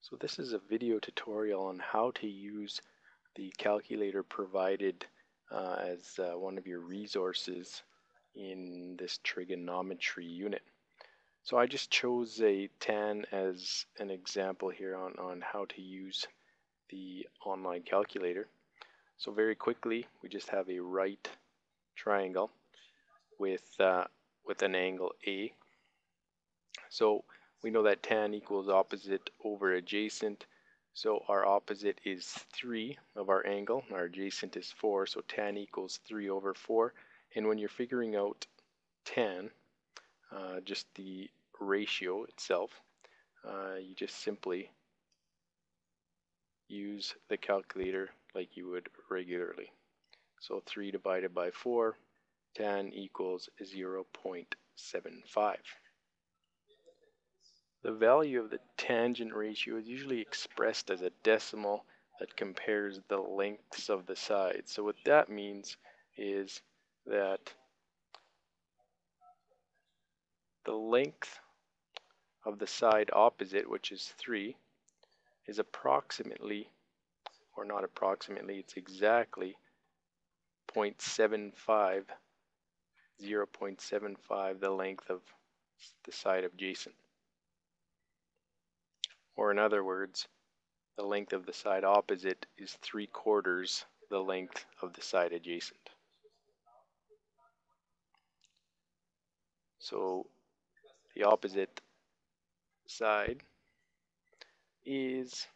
So this is a video tutorial on how to use the calculator provided as one of your resources in this trigonometry unit. So I just chose a tan as an example here on how to use the online calculator. So very quickly, we just have a right triangle with an angle A. So we know that tan equals opposite over adjacent. So our opposite is 3 of our angle. Our adjacent is 4. So tan equals 3 over 4. And when you're figuring out tan, just the ratio itself, you just simply use the calculator like you would regularly. So 3 divided by 4, tan equals 0.75. The value of the tangent ratio is usually expressed as a decimal that compares the lengths of the sides. So what that means is that the length of the side opposite, which is 3, is approximately, or not approximately, it's exactly 0.75, 0.75 the length of the side adjacent. Or in other words, the length of the side opposite is 3/4 the length of the side adjacent. So the opposite side is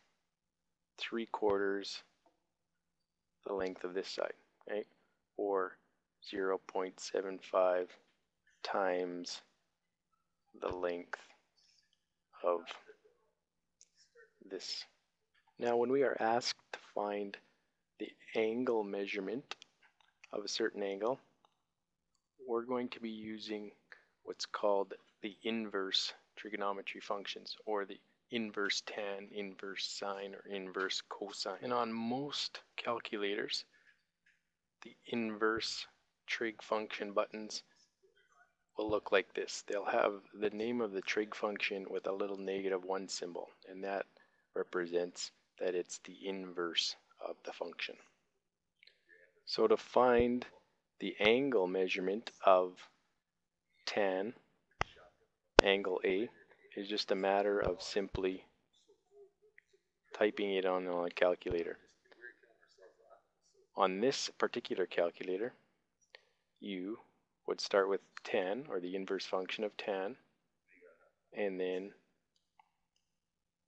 3/4 the length of this side, right? Or 0.75 times the length of this. Now when we are asked to find the angle measurement of a certain angle, we're going to be using what's called the inverse trigonometry functions, or the inverse tan, inverse sine, or inverse cosine. And on most calculators, the inverse trig function buttons will look like this. They'll have the name of the trig function with a little -1 symbol, and that represents that it's the inverse of the function. So to find the angle measurement of tan, angle A, is just a matter of simply typing it on a calculator. On this particular calculator, you would start with tan, or the inverse function of tan, and then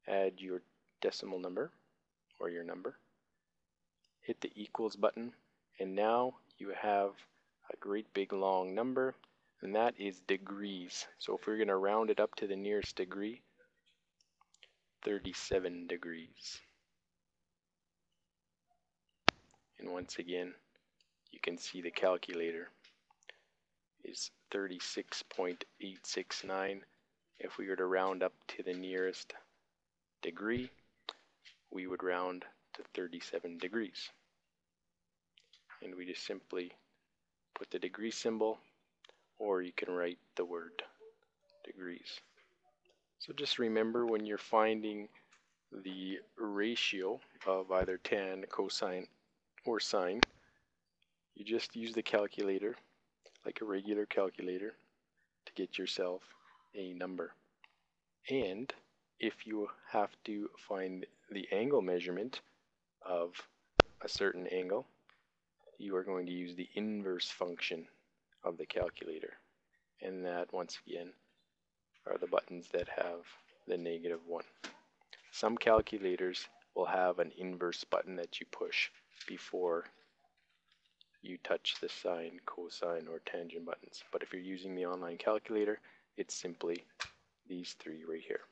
add your decimal number, or your number, hit the equals button, and now you have a great big long number, and that is degrees. So if we're going to round it up to the nearest degree, 37 degrees. And once again, you can see the calculator is 36.869. If we were to round up to the nearest degree, we would round to 37 degrees. And we just simply put the degree symbol, or you can write the word degrees. So just remember, when you're finding the ratio of either tan, cosine, or sine, you just use the calculator like a regular calculator to get yourself a number. And if you have to find the angle measurement of a certain angle, you are going to use the inverse function of the calculator. And that, once again, are the buttons that have the -1. Some calculators will have an inverse button that you push before you touch the sine, cosine, or tangent buttons. But if you're using the online calculator, it's simply these 3 right here.